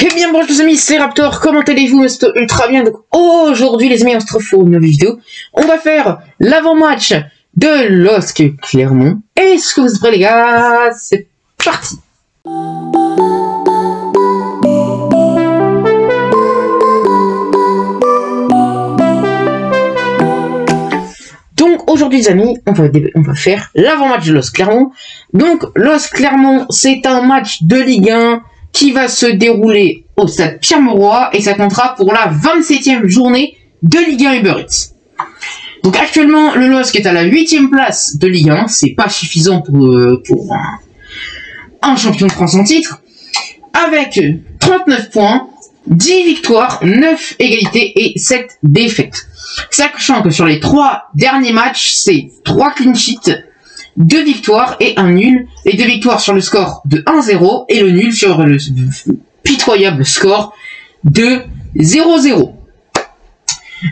Eh bien bonjour les amis, c'est Raptor, comment allez-vous? Ultra bien. Donc aujourd'hui les amis, on se retrouve pour une nouvelle vidéo. On va faire l'avant-match de LOSC Clermont. Est-ce que vous êtes prêts les gars? C'est parti. Donc aujourd'hui les amis, on va faire l'avant-match de LOSC Clermont. Donc LOSC Clermont, c'est un match de Ligue 1 qui va se dérouler au stade Pierre-Mauroy et ça comptera pour la 27e journée de Ligue 1 Uber Eats. Donc actuellement, le LOSC est à la 8e place de Ligue 1, c'est pas suffisant pour un champion de France en titre, avec 39 points, 10 victoires, 9 égalités et 7 défaites. Sachant que sur les 3 derniers matchs, c'est 3 clean sheets, 2 victoires et un nul. Les 2 victoires sur le score de 1-0 et le nul sur le pitoyable score de 0-0.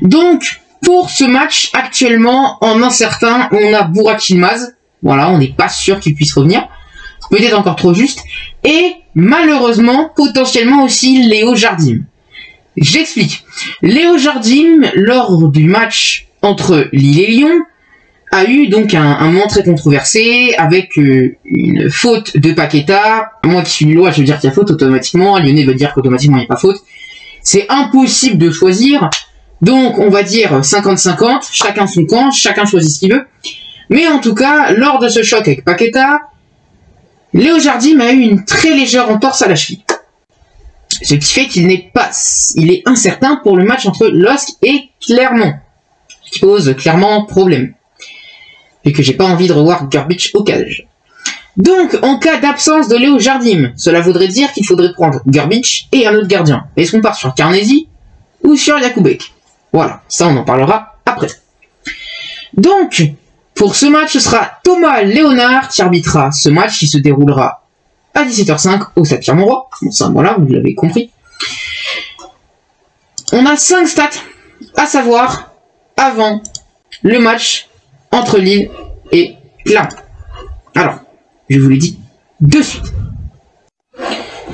Donc, pour ce match, actuellement, en incertain, on a Burak Yilmaz. Voilà, on n'est pas sûr qu'il puisse revenir. Peut-être encore trop juste. Et malheureusement, potentiellement aussi Léo Jardim. J'explique. Léo Jardim, lors du match entre Lille et Lyon, a eu donc un moment très controversé avec une faute de Paqueta. Moi qui suis nullois, je veux dire qu'il y a faute automatiquement. Lyonnais va dire qu'automatiquement il n'y a pas faute. C'est impossible de choisir. Donc on va dire 50-50, chacun son camp, chacun choisit ce qu'il veut. Mais en tout cas, lors de ce choc avec Paqueta, Léo Jardim a eu une très légère entorse à la cheville. Ce qui fait qu'il est incertain pour le match entre LOSC et Clermont. Ce qui pose clairement problème. Et que j'ai pas envie de revoir Grbić au cage. Donc, en cas d'absence de Léo Jardim, cela voudrait dire qu'il faudrait prendre Grbić et un autre gardien. Est-ce qu'on part sur Karnézy ou sur Jakubek? Voilà, ça on en parlera après. Donc, pour ce match, ce sera Thomas Léonard qui arbitrera ce match qui se déroulera à 17h05 au stade Pierre-Mauroy. Bon, ça, voilà, vous l'avez compris. On a 5 stats à savoir avant le match entre Lille et Clermont. Alors, je vous l'ai dit de suite.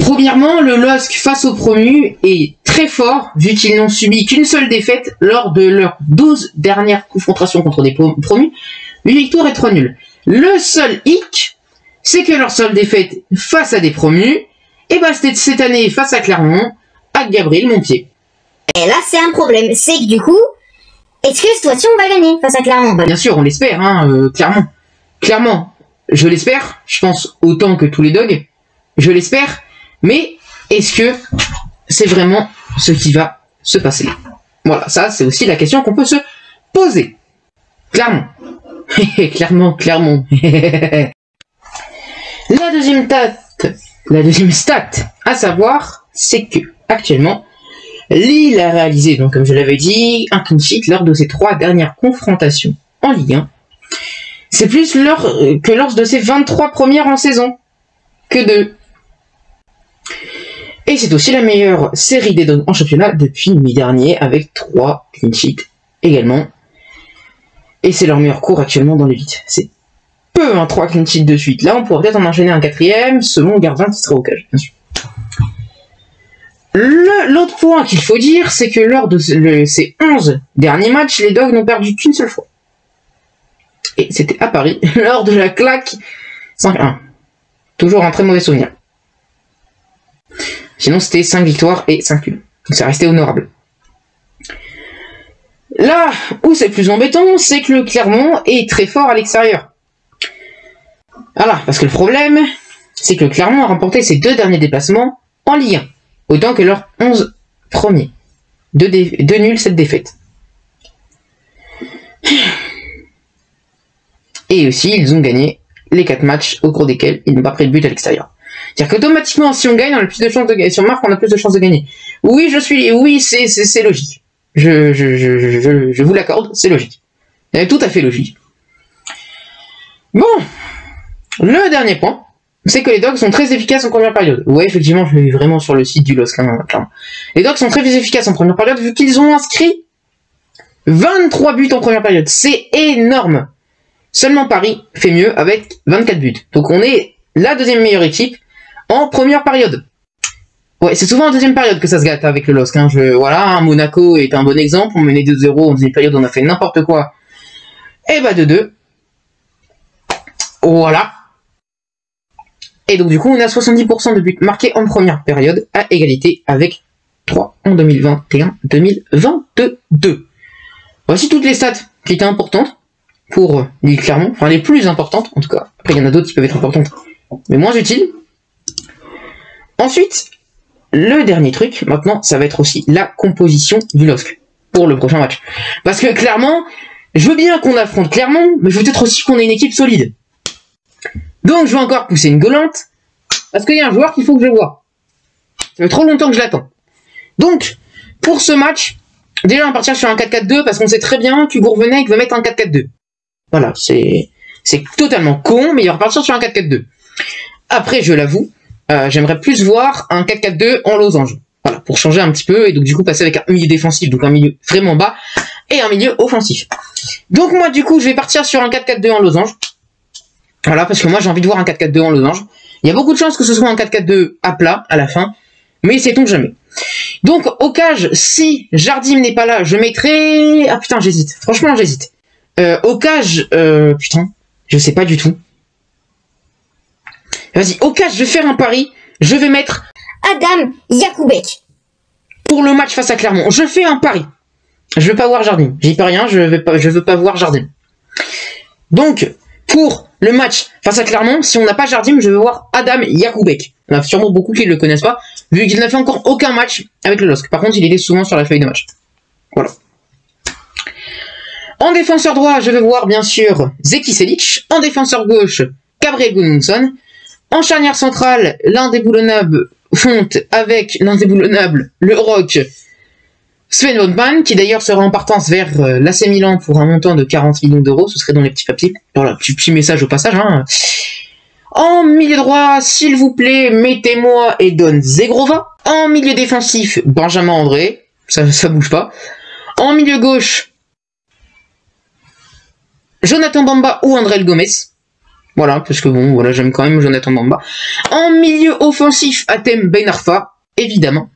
Premièrement, le LOSC face aux promus est très fort, vu qu'ils n'ont subi qu'une seule défaite lors de leurs 12 dernières confrontations contre des promus, 8 victoires et 3 nuls. Le seul hic, c'est que leur seule défaite face à des promus, et bah c'était cette année face à Clermont, à Gabriel Montpied. Et là, c'est un problème, c'est que du coup, est-ce que cette fois-ci on va gagner face à Clermont? Bien sûr, on l'espère, hein, Clermont. Clairement, je l'espère, je pense autant que tous les dogs, je l'espère, mais est-ce que c'est vraiment ce qui va se passer? Voilà, ça c'est aussi la question qu'on peut se poser. Clermont. Clermont. La deuxième stat à savoir, c'est que actuellement, Lille a réalisé, donc comme je l'avais dit, un clean sheet lors de ses 3 dernières confrontations en Ligue 1. C'est plus que lors de ses 23 premières en saison que 2. Et c'est aussi la meilleure série des dogs en championnat depuis mai dernier avec 3 clean sheets également. Et c'est leur meilleur cours actuellement dans l'élite. C'est peu, 3 clean sheets de suite. Là, on pourrait peut-être en enchaîner un 4e selon le gardien qui sera au cage, bien sûr. L'autre point qu'il faut dire, c'est que lors de ces 11 derniers matchs, les dogs n'ont perdu qu'une seule fois. Et c'était à Paris, lors de la claque 5-1. Toujours un très mauvais souvenir. Sinon, c'était 5 victoires et 5 nuls. Donc ça restait honorable. Là où c'est plus embêtant, c'est que le Clermont est très fort à l'extérieur. Voilà, parce que le problème, c'est que le Clermont a remporté ses 2 derniers déplacements en Ligue 1. Autant que leurs 11 premiers. 2 nuls, 7 défaites. Et aussi, ils ont gagné les 4 matchs au cours desquels ils n'ont pas pris de but à l'extérieur. C'est-à-dire qu'automatiquement, si on gagne, on a plus de chances de gagner. Si on marque, on a plus de chances de gagner. Oui, c'est logique. Je vous l'accorde, c'est logique. C'est tout à fait logique. Bon, le dernier point, c'est que les dogs sont très efficaces en première période. Ouais, effectivement, je l'ai vu vraiment sur le site du LOSC, clairement. Les dogs sont très efficaces en première période vu qu'ils ont inscrit 23 buts en première période. C'est énorme. Seulement Paris fait mieux avec 24 buts. Donc on est la deuxième meilleure équipe en première période. Ouais, c'est souvent en deuxième période que ça se gâte avec le LOSC. Hein. Voilà, Monaco est un bon exemple. On menait 2-0 en deuxième période, on a fait n'importe quoi. Et bah 2-2. Voilà. Et donc du coup, on a 70% de buts marqués en première période, à égalité avec 3 en 2021-2022. Voici toutes les stats qui étaient importantes pour l'île Clermont, enfin les plus importantes en tout cas. Après, il y en a d'autres qui peuvent être importantes, mais moins utiles. Ensuite, le dernier truc, maintenant, ça va être aussi la composition du LOSC pour le prochain match. Parce que clairement, je veux bien qu'on affronte Clermont, mais je veux peut-être aussi qu'on ait une équipe solide. Donc, je vais encore pousser une gueulante, parce qu'il y a un joueur qu'il faut que je vois. Ça fait trop longtemps que je l'attends. Donc, pour ce match, déjà, on va partir sur un 4-4-2, parce qu'on sait très bien que Gourvenec veut mettre un 4-4-2. Voilà, c'est totalement con, mais il va repartir sur un 4-4-2. Après, je l'avoue, j'aimerais plus voir un 4-4-2 en losange. Voilà, pour changer un petit peu, et donc du coup passer avec un milieu défensif, donc un milieu vraiment bas, et un milieu offensif. Donc moi, du coup, je vais partir sur un 4-4-2 en losange. Voilà, parce que moi, j'ai envie de voir un 4-4-2 en losange. Il y a beaucoup de chances que ce soit un 4-4-2 à plat, à la fin, mais sait-on jamais. Donc, au cage, si Jardim n'est pas là, je mettrai... Ah putain, j'hésite. Franchement, j'hésite. Au cage... putain, je sais pas du tout. Vas-y, au cage, je vais faire un pari. Je vais mettre... Adam Yakoubek. Pour le match face à Clermont. Je fais un pari. Je veux pas voir Jardim. J'y peux rien, je veux pas voir Jardim. Donc, pour le match face à Clermont, si on n'a pas Jardim, je veux voir Adam Yakoubek. Il y en a sûrement beaucoup qui ne le connaissent pas, vu qu'il n'a fait encore aucun match avec le LOSC. Par contre, il était souvent sur la feuille de match. Voilà. En défenseur droit, je vais voir bien sûr Zeki Selic. En défenseur gauche, Gabriel Gudmundsson. En charnière centrale, l'indéboulonnable Fonte avec l'indéboulonnable Le Roc Sven Botman, qui d'ailleurs sera en partance vers l'AC Milan pour un montant de 40 millions d'euros. Ce serait dans les petits papiers. Voilà, petit message au passage. Hein. En milieu droit, s'il vous plaît, mettez-moi Edon Zegrova. En milieu défensif, Benjamin André. Ça bouge pas. En milieu gauche, Jonathan Bamba ou André Gomez. Voilà, parce que bon, voilà, j'aime quand même Jonathan Bamba. En milieu offensif, Hatem Ben Arfa, évidemment.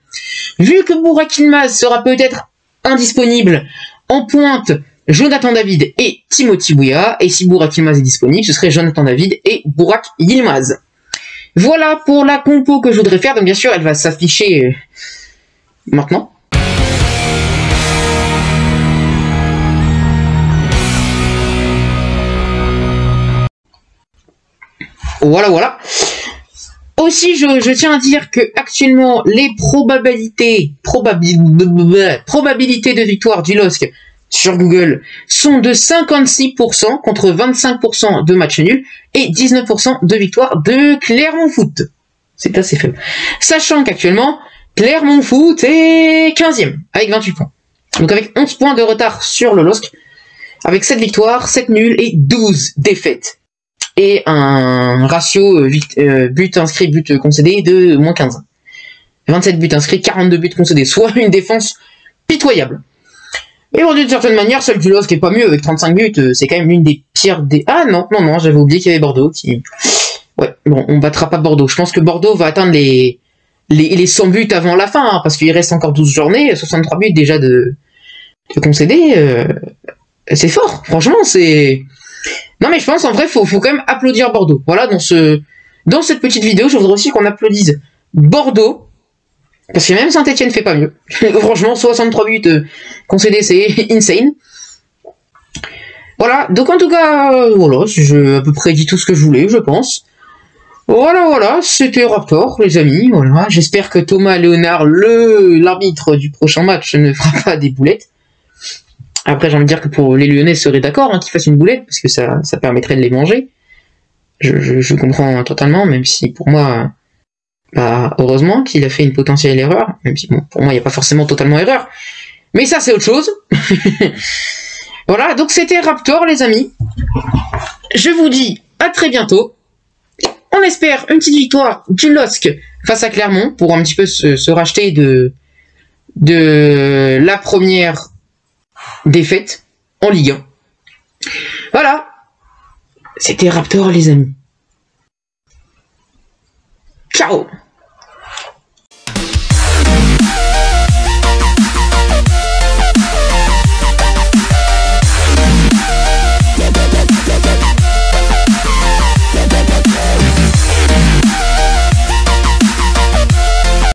Vu que Burak Yilmaz sera peut-être indisponible, en pointe, Jonathan David et Timothy Weah. Et si Burak Yilmaz est disponible, ce serait Jonathan David et Burak Yilmaz. Voilà pour la compo que je voudrais faire. Donc bien sûr, elle va s'afficher maintenant. Voilà. Aussi, je tiens à dire que actuellement, les probabilités de victoire du LOSC sur Google sont de 56% contre 25% de match nul et 19% de victoire de Clermont Foot. C'est assez faible. Sachant qu'actuellement, Clermont Foot est 15e avec 28 points. Donc avec 11 points de retard sur le LOSC, avec 7 victoires, 7 nuls et 12 défaites. Et un ratio but inscrit, but concédé de moins 15. 27 buts inscrits, 42 buts concédés, soit une défense pitoyable. Et bon, d'une certaine manière, celle du LOSC qui est pas mieux avec 35 buts, c'est quand même l'une des pires des... Ah non, j'avais oublié qu'il y avait Bordeaux qui... Ouais, bon, on battra pas Bordeaux. Je pense que Bordeaux va atteindre les 100 buts avant la fin, hein, parce qu'il reste encore 12 journées, 63 buts déjà de concédés. C'est fort, franchement, c'est... Non mais je pense en vrai faut quand même applaudir Bordeaux. Voilà, dans cette petite vidéo, je voudrais aussi qu'on applaudisse Bordeaux, parce que même Saint-Etienne fait pas mieux. Franchement, 63 buts concédés, c'est insane. Voilà, donc en tout cas, voilà, j'ai à peu près dit tout ce que je voulais, je pense. Voilà, c'était Raptor, les amis, voilà. J'espère que Thomas Léonard, l'arbitre du prochain match, ne fera pas des boulettes. Après, j'ai envie de dire que pour les Lyonnais seraient d'accord qu'ils fassent une boulette, parce que ça permettrait de les manger. Je comprends totalement, même si pour moi, bah, heureusement qu'il a fait une potentielle erreur, même si bon, pour moi, il n'y a pas forcément totalement erreur. Mais ça, c'est autre chose. Voilà, donc c'était Raptor, les amis. Je vous dis à très bientôt. On espère une petite victoire du LOSC face à Clermont pour un petit peu se racheter de la première défaite en Ligue 1. Voilà. C'était Raptor, les amis. Ciao.